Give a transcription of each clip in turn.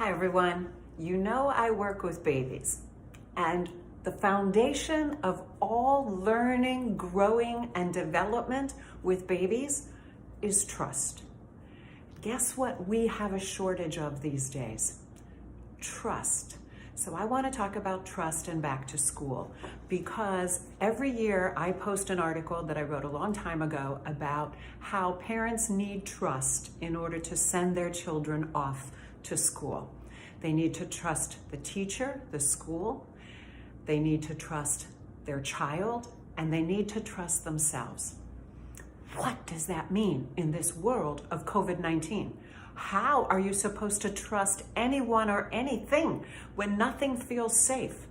Hi everyone. You know I work with babies, and the foundation of all learning, growing, and development with babies is trust. Guess what we have a shortage of these days? Trust. So I want to talk about trust and back to school, because every year I post an article that I wrote a long time ago about how parents need trust in order to send their children off to school. They need to trust the teacher, the school, they need to trust their child, and they need to trust themselves. What does that mean in this world of COVID-19? How are you supposed to trust anyone or anything when nothing feels safe?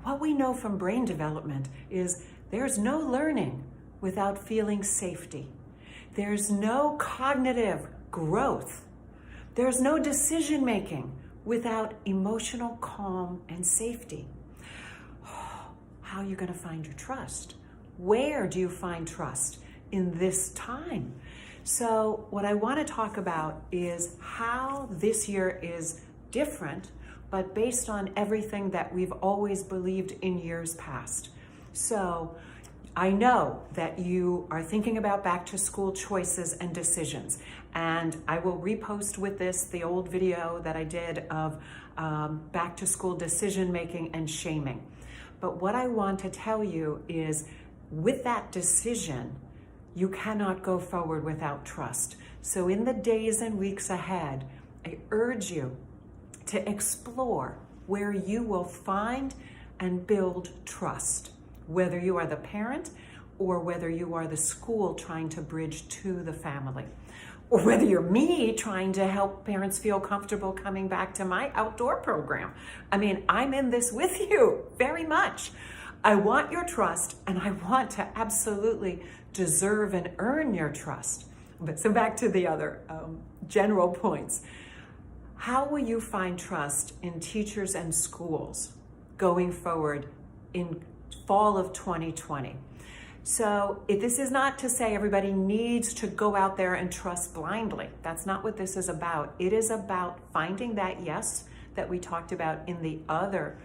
What we know from brain development is there's no learning without feeling safety. There's no cognitive growth. There's no decision making without emotional calm and safety. How are you going to find your trust? Where do you find trust in this time? So what I want to talk about is how this year is different, but based on everything that we've always believed in years past. So I know that you are thinking about back to school choices and decisions, and I will repost with this the old video that I did of back to school decision making and shaming. But what I want to tell you is, with that decision, you cannot go forward without trust. So in the days and weeks ahead, I urge you to explore where you will find and build trust, whether you are the parent or whether you are the school trying to bridge to the family, or whether you're me trying to help parents feel comfortable coming back to my outdoor program. I mean, I'm in this with you very much. I want your trust, and I want to absolutely deserve and earn your trust. But so back to the other general points. How will you find trust in teachers and schools going forward in fall of 2020? So this is not to say everybody needs to go out there and trust blindly. That's not what this is about. It is about finding that yes that we talked about in the other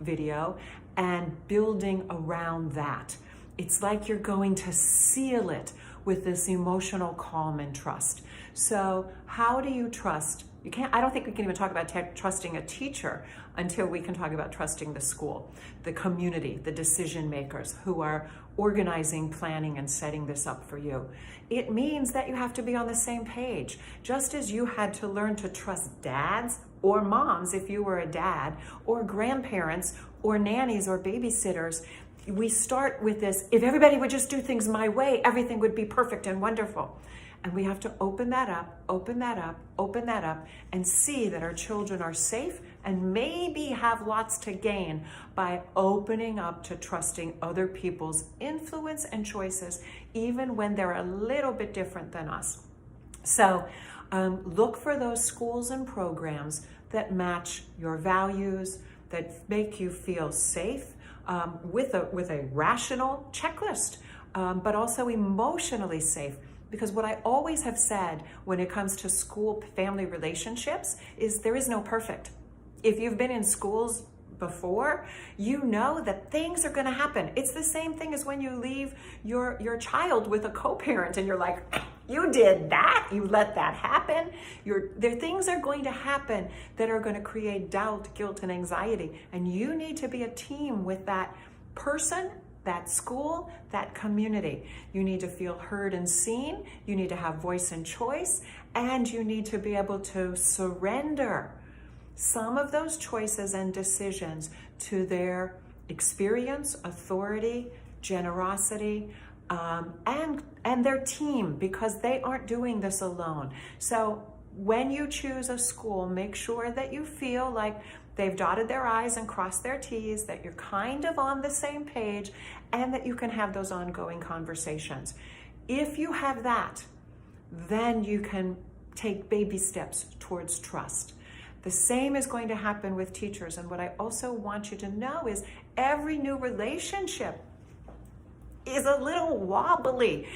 video and building around that. It's like you're going to seal it with this emotional calm and trust. So how do you trust? I don't think we can even talk about trusting a teacher until we can talk about trusting the school, the community, the decision makers who are organizing, planning, and setting this up for you. It means that you have to be on the same page. Just as you had to learn to trust dads or moms if you were a dad, or grandparents or nannies or babysitters, we start with this, if everybody would just do things my way, everything would be perfect and wonderful. And we have to open that up, open that up, open that up, and see that our children are safe and maybe have lots to gain by opening up to trusting other people's influence and choices, even when they're a little bit different than us. So look for those schools and programs that match your values, that make you feel safe, with a rational checklist, but also emotionally safe. Because what I always have said when it comes to school-family relationships is there is no perfect. If you've been in schools before, you know that things are gonna happen. It's the same thing as when you leave your child with a co-parent and you're like, you did that, you let that happen. Things are going to happen that are gonna create doubt, guilt, and anxiety. And you need to be a team with that person, that school, that community. You need to feel heard and seen. You need to have voice and choice, and you need to be able to surrender some of those choices and decisions to their experience, authority, generosity, and their team, because they aren't doing this alone. So when you choose a school, make sure that you feel like they've dotted their I's and crossed their T's, that you're kind of on the same page, and that you can have those ongoing conversations. If you have that, then you can take baby steps towards trust. The same is going to happen with teachers. And what I also want you to know is every new relationship is a little wobbly,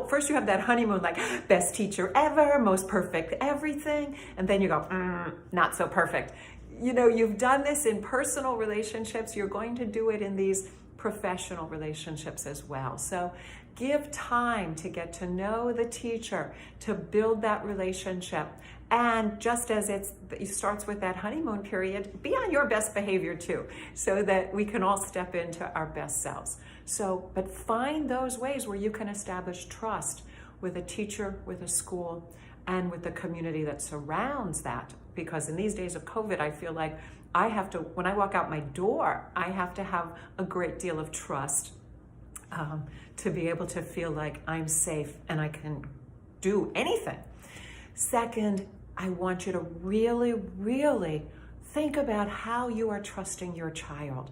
first you have that honeymoon, like best teacher ever, most perfect everything, and then you go, not so perfect. You know, you've done this in personal relationships, you're going to do it in these professional relationships as well. So give time to get to know the teacher, to build that relationship. And just as it starts with that honeymoon period, be on your best behavior too, so that we can all step into our best selves. So, but find those ways where you can establish trust with a teacher, with a school, and with the community that surrounds that. Because in these days of COVID, I feel like I have to, when I walk out my door, I have to have a great deal of trust to be able to feel like I'm safe and I can do anything. Second, I want you to really, really think about how you are trusting your child.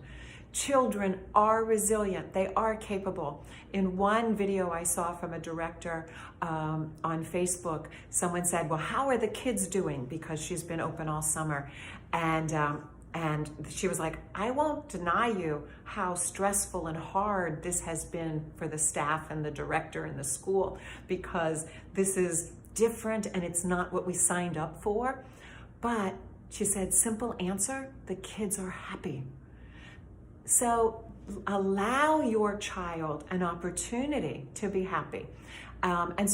Children are resilient, they are capable. In one video I saw from a director on Facebook, someone said, well, how are the kids doing? Because she's been open all summer. And she was like, I won't deny you how stressful and hard this has been for the staff and the director and the school, because this is different and it's not what we signed up for. But she said, simple answer, the kids are happy. So allow your child an opportunity to be happy. And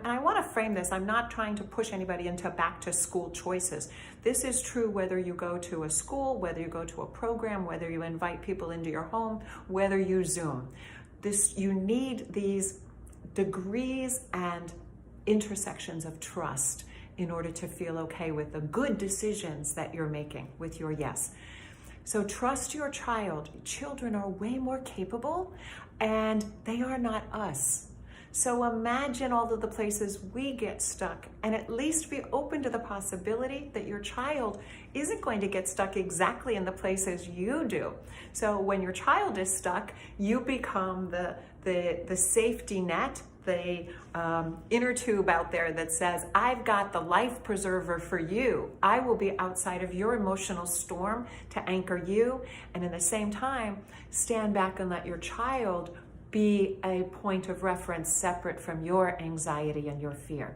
I want to frame this. I'm not trying to push anybody into back to school choices. This is true whether you go to a school, whether you go to a program, whether you invite people into your home, whether you Zoom. You need these degrees and intersections of trust in order to feel okay with the good decisions that you're making with your yes. So trust your child. Children are way more capable and they are not us. So imagine all of the places we get stuck, and at least be open to the possibility that your child isn't going to get stuck exactly in the places you do. So when your child is stuck, you become the safety net, the inner tube out there that says, I've got the life preserver for you. I will be outside of your emotional storm to anchor you, and at the same time, stand back and let your child be a point of reference separate from your anxiety and your fear.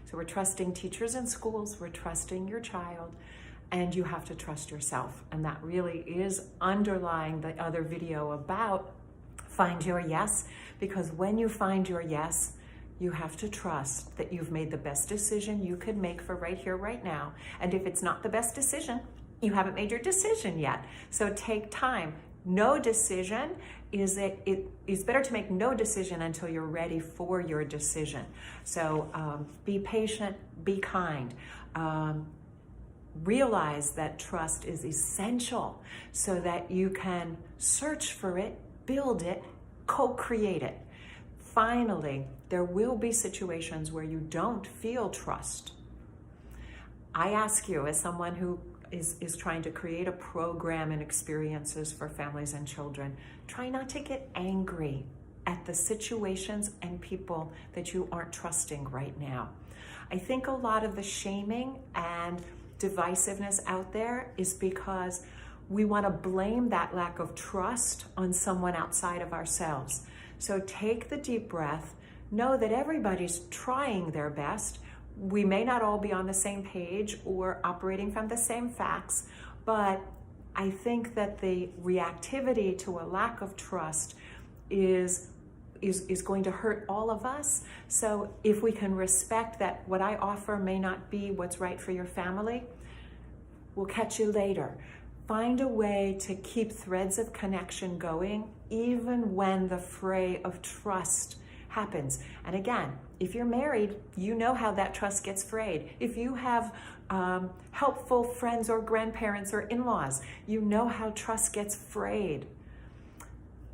So we're trusting teachers and schools, we're trusting your child, and you have to trust yourself. And that really is underlying the other video about find your yes, because when you find your yes, you have to trust that you've made the best decision you could make for right here, right now. And if it's not the best decision, you haven't made your decision yet. So take time. No decision it is better to make no decision until you're ready for your decision. So be patient, be kind. Realize that trust is essential so that you can search for it, build it, co-create it. Finally, there will be situations where you don't feel trust. I ask you, as someone who is trying to create a program and experiences for families and children, try not to get angry at the situations and people that you aren't trusting right now. I think a lot of the shaming and divisiveness out there is because we want to blame that lack of trust on someone outside of ourselves. So take the deep breath, know that everybody's trying their best. We may not all be on the same page or operating from the same facts, but I think that the reactivity to a lack of trust is going to hurt all of us. So if we can respect that what I offer may not be what's right for your family, we'll catch you later. Find a way to keep threads of connection going, even when the fray of trust happens. And again, if you're married, you know how that trust gets frayed. If you have helpful friends or grandparents or in-laws, you know how trust gets frayed.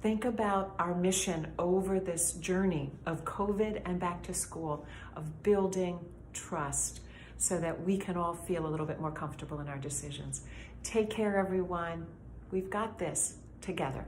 Think about our mission over this journey of COVID and back to school, of building trust so that we can all feel a little bit more comfortable in our decisions. Take care, everyone. We've got this together.